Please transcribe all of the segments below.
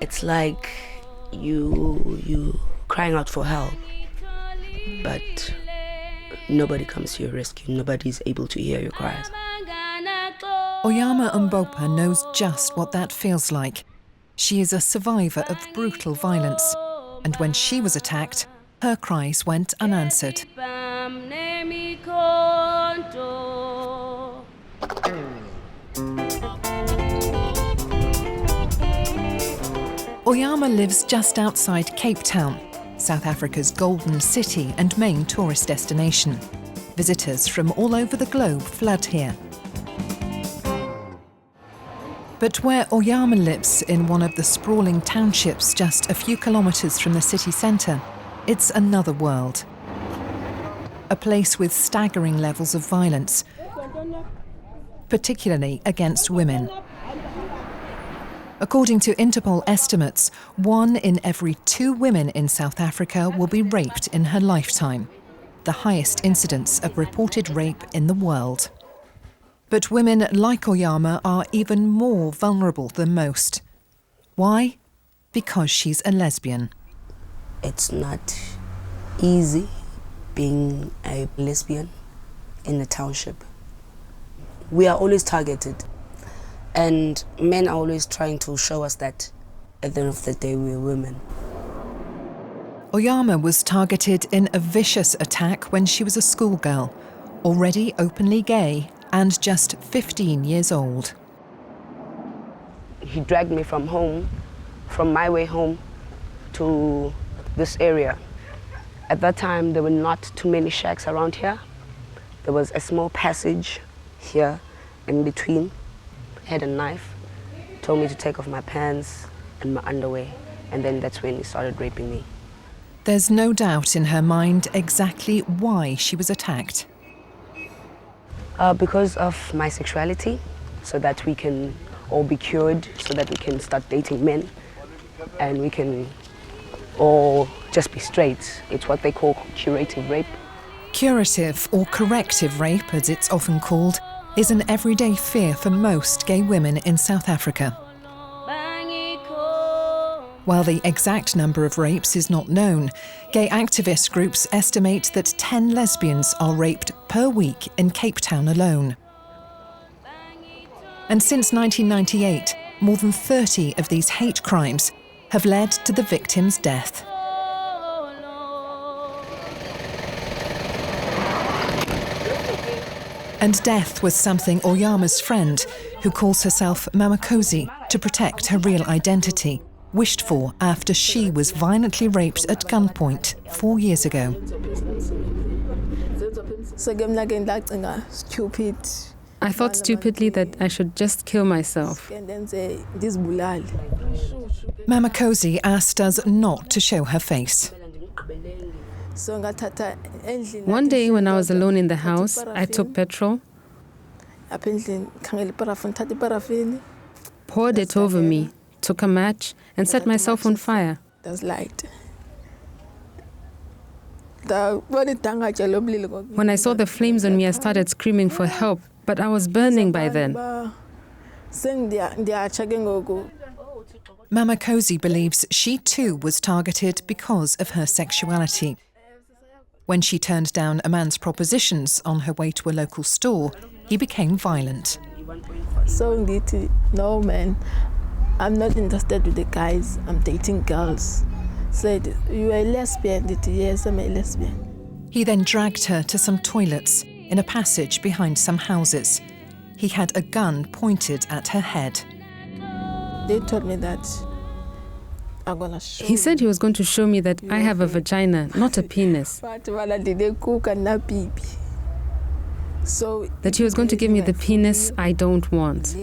It's like you crying out for help, but nobody comes to your rescue. Nobody's able to hear your cries. Oyama Mbopa knows just what that feels like. She is a survivor of brutal violence, and when she was attacked, her cries went unanswered. Oyama lives just outside Cape Town, South Africa's golden city and main tourist destination. Visitors from all over the globe flood here. But where Oyama lives, in one of the sprawling townships just a few kilometres from the city centre, it's another world. A place with staggering levels of violence, particularly against women. According to Interpol estimates, 1 in every 2 women in South Africa will be raped in her lifetime, the highest incidence of reported rape in the world. But women like Oyama are even more vulnerable than most. Why? Because she's a lesbian. It's not easy being a lesbian in the township. We are always targeted. And men are always trying to show us that at the end of the day we're women. Oyama was targeted in a vicious attack when she was a schoolgirl, already openly gay and just 15 years old. He dragged me from home, from my way home, to this area. At that time, there were not too many shacks around here. There was a small passage here in between. He had a knife, told me to take off my pants and my underwear, and then that's when he started raping me. There's no doubt in her mind exactly why she was attacked. Because of my sexuality, so that we can all be cured, so that we can start dating men, and we can all just be straight. It's what they call curative rape. Curative or corrective rape, as it's often called, is an everyday fear for most gay women in South Africa. While the exact number of rapes is not known, gay activist groups estimate that 10 lesbians are raped per week in Cape Town alone. And since 1998, more than 30 of these hate crimes have led to the victim's death. And death was something Oyama's friend, who calls herself Mamakosi to protect her real identity, wished for after she was violently raped at gunpoint 4 years ago. I thought stupidly that I should just kill myself. Mamakosi asked us not to show her face. One day when I was alone in the house, I took petrol, poured it over me, took a match and set myself on fire. When I saw the flames on me, I started screaming for help, but I was burning by then. Mamakosi believes she too was targeted because of her sexuality. When she turned down a man's propositions on her way to a local store, he became violent. So indeed, no man, I'm not interested with the guys, I'm dating girls. Said, you are a lesbian? Yes, I'm a lesbian. He then dragged her to some toilets in a passage behind some houses. He had a gun pointed at her head. They told me that I'm gonna show He said he was going to show me that I have a vagina, not a penis. That he was going to give me the penis I don't want.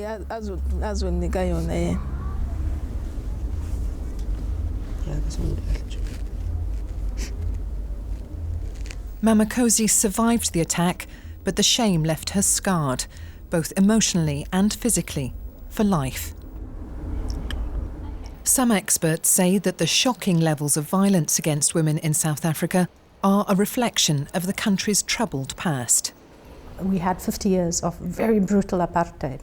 Mamakosi survived the attack, but the shame left her scarred. both emotionally and physically, for life. Some experts say that the shocking levels of violence against women in South Africa are a reflection of the country's troubled past. We had 50 years of very brutal apartheid,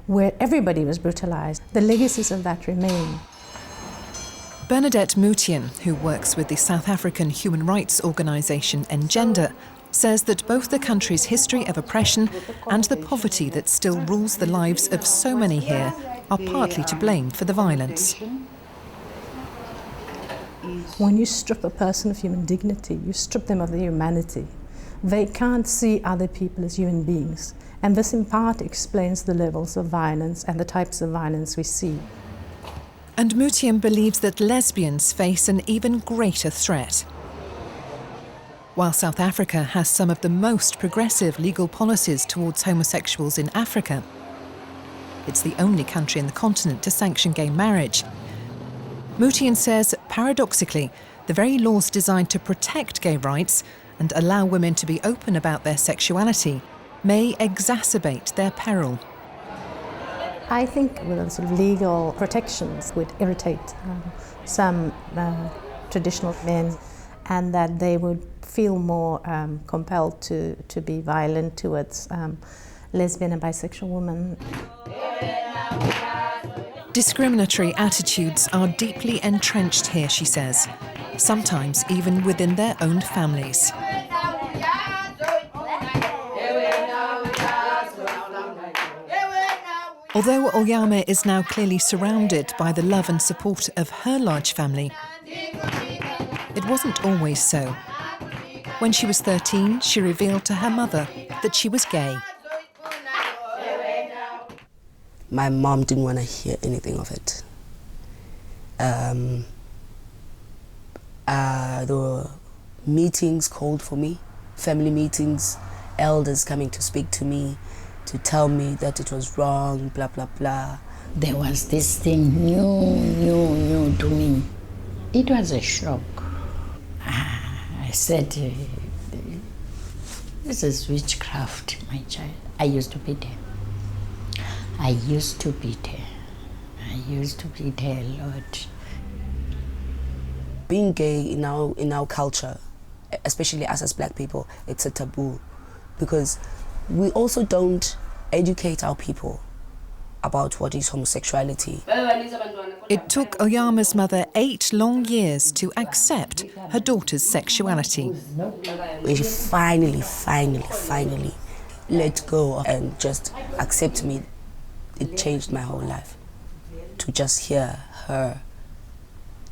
where everybody was brutalized. The legacies of that remain. Bernadette Mutien, who works with the South African human rights organisation Engender, says that both the country's history of oppression and the poverty that still rules the lives of so many here are partly to blame for the violence. When you strip a person of human dignity, you strip them of their humanity. They can't see other people as human beings. And this in part explains the levels of violence and the types of violence we see. And Mutien believes that lesbians face an even greater threat. While South Africa has some of the most progressive legal policies towards homosexuals in Africa, it's the only country in the continent to sanction gay marriage. Mutien says, paradoxically, the very laws designed to protect gay rights and allow women to be open about their sexuality may exacerbate their peril. I think with sort of legal protections would irritate some traditional men, and that they would feel more compelled to be violent towards lesbian and bisexual women. Discriminatory attitudes are deeply entrenched here, she says, sometimes even within their own families. Although Oyama is now clearly surrounded by the love and support of her large family, it wasn't always so. When she was 13, she revealed to her mother that she was gay. My mom didn't want to hear anything of it. There were meetings called for me, family meetings, elders coming to speak to me, to tell me that it was wrong, blah, blah, blah. There was this thing new to me. It was a shock. I said, this is witchcraft, my child. I used to beat her. I used to beat her a lot. Being gay in our culture, especially us as black people, it's a taboo, because we also don't educate our people about what is homosexuality. It took Oyama's mother 8 long years to accept her daughter's sexuality. When she finally let go and just accept me, it changed my whole life. To just hear her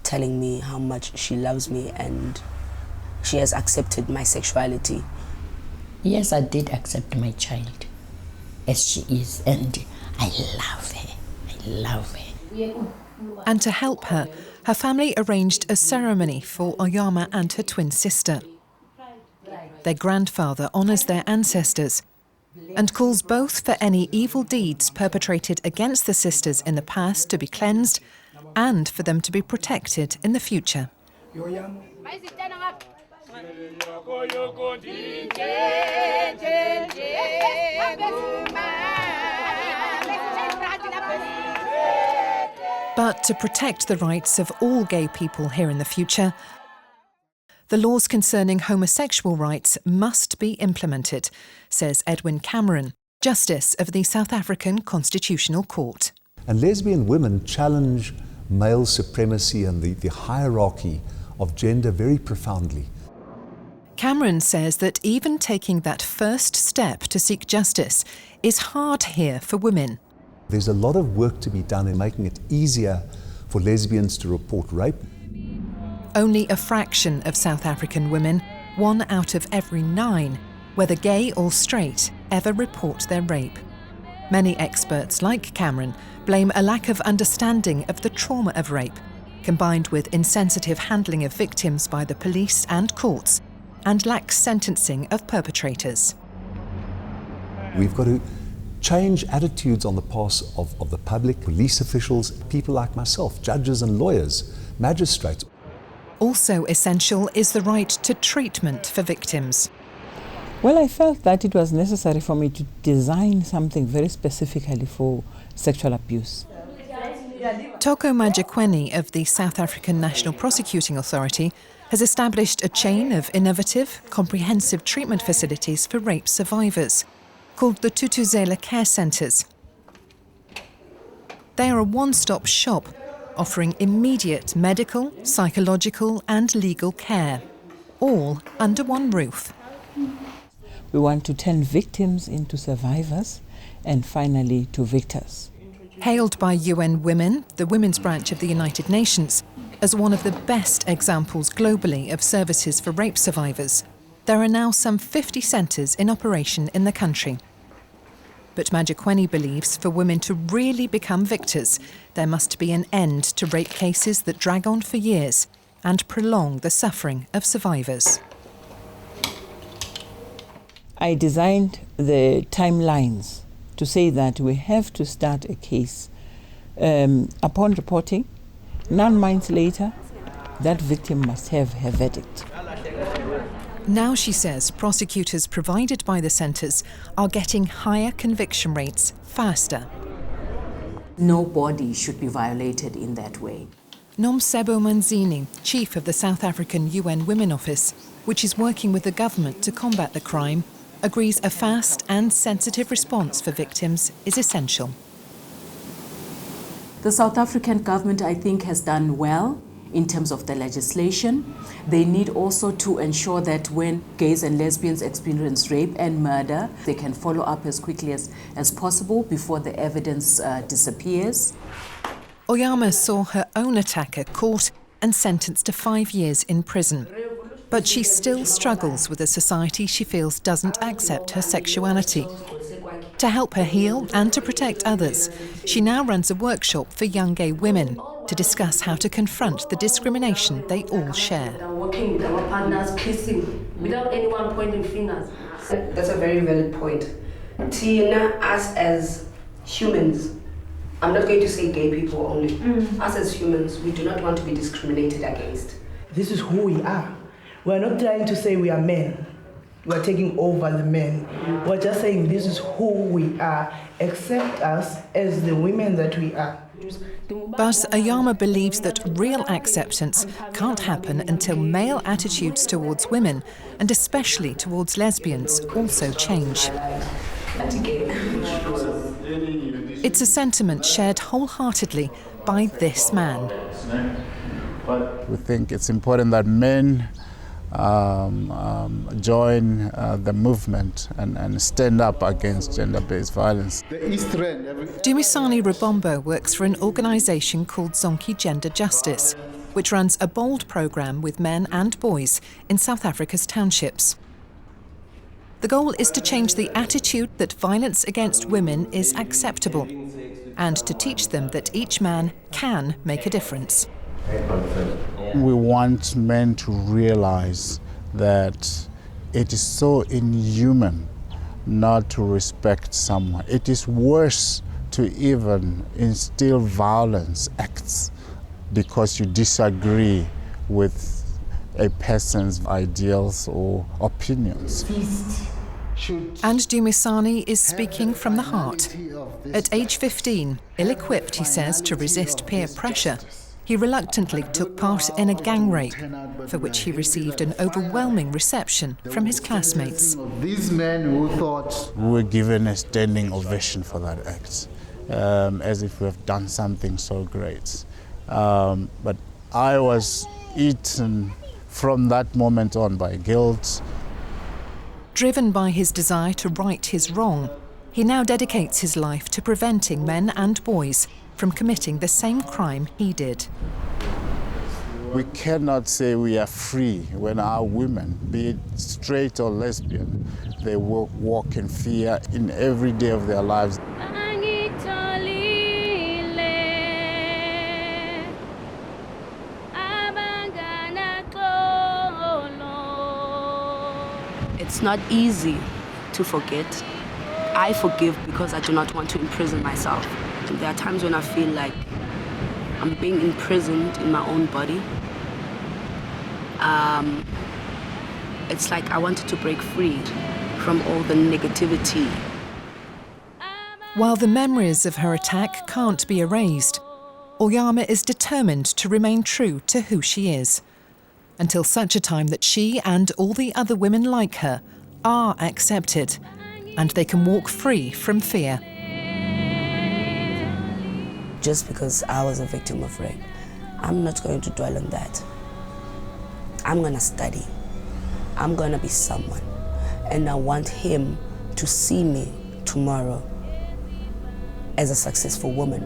telling me how much she loves me and she has accepted my sexuality. Yes, I did accept my child as she is, and I love her. I love her. And to help her, her family arranged a ceremony for Oyama and her twin sister. Their grandfather honours their ancestors and calls both for any evil deeds perpetrated against the sisters in the past to be cleansed and for them to be protected in the future. But to protect the rights of all gay people here in the future, the laws concerning homosexual rights must be implemented, says Edwin Cameron, Justice of the South African Constitutional Court. And lesbian women challenge male supremacy and the hierarchy of gender very profoundly. Cameron says that even taking that first step to seek justice is hard here for women. There's a lot of work to be done in making it easier for lesbians to report rape. Only a fraction of South African women, 1 out of every 9, whether gay or straight, ever report their rape. Many experts, like Cameron, blame a lack of understanding of the trauma of rape, combined with insensitive handling of victims by the police and courts, and lax sentencing of perpetrators. We've got to change attitudes on the part of the public, police officials, people like myself, judges and lawyers, magistrates. Also essential is the right to treatment for victims. Well, I felt that it was necessary for me to design something very specifically for sexual abuse. Toko Majekweni of the South African National Prosecuting Authority has established a chain of innovative, comprehensive treatment facilities for rape survivors, called the Tutuzela Care Centres. They are a one-stop shop, offering immediate medical, psychological and legal care, all under one roof. We want to turn victims into survivors and finally to victors. Hailed by UN Women, the women's branch of the United Nations, as one of the best examples globally of services for rape survivors, there are now some 50 centres in operation in the country. But Majekweni believes for women to really become victors, there must be an end to rape cases that drag on for years and prolong the suffering of survivors. I designed the timelines to say that we have to start a case upon reporting. 9 months later, that victim must have her verdict. Now, she says, prosecutors provided by the centres are getting higher conviction rates faster. No body should be violated in that way. Nomsebo Manzini, chief of the South African UN Women Office, which is working with the government to combat the crime, agrees a fast and sensitive response for victims is essential. The South African government, I think, has done well in terms of the legislation. They need also to ensure that when gays and lesbians experience rape and murder, they can follow up as quickly as possible before the evidence disappears. Oyama saw her own attacker caught and sentenced to 5 years in prison. But she still struggles with a society she feels doesn't accept her sexuality. To help her heal and to protect others, she now runs a workshop for young gay women to discuss how to confront the discrimination they all share. Working with our partners, kissing, without anyone pointing fingers. That's a very valid point. Tina, us as humans, I'm not going to say gay people only, us as humans, we do not want to be discriminated against. This is who we are. We're not trying to say we are men. We're taking over the men. We're just saying this is who we are. Accept us as the women that we are. But Oyama believes that real acceptance can't happen until male attitudes towards women, and especially towards lesbians, also change. It's a sentiment shared wholeheartedly by this man. We think it's important that men join the movement and stand up against gender-based violence. Dumisani Rubombo works for an organisation called Zonke Gender Justice, which runs a bold programme with men and boys in South Africa's townships. The goal is to change the attitude that violence against women is acceptable and to teach them that each man can make a difference. We want men to realize that it is so inhuman not to respect someone. It is worse to even instill violence acts because you disagree with a person's ideals or opinions. And Dumisani is speaking from the heart. At age 15, ill-equipped, he says, to resist peer pressure, he reluctantly took part in a gang rape, for which he received an overwhelming reception from his classmates. These men who thought we were given a standing ovation for that act, as if we have done something so great. But I was eaten from that moment on by guilt. Driven by his desire to right his wrong, he now dedicates his life to preventing men and boys from committing the same crime he did. We cannot say we are free when our women, be it straight or lesbian, they walk in fear in every day of their lives. It's not easy to forget. I forgive because I do not want to imprison myself. There are times when I feel like I'm being imprisoned in my own body. It's like I wanted to break free from all the negativity. While the memories of her attack can't be erased, Oyama is determined to remain true to who she is, until such a time that she and all the other women like her are accepted and they can walk free from fear. Just because I was a victim of rape, I'm not going to dwell on that. I'm going to study. I'm going to be someone. And I want him to see me tomorrow as a successful woman.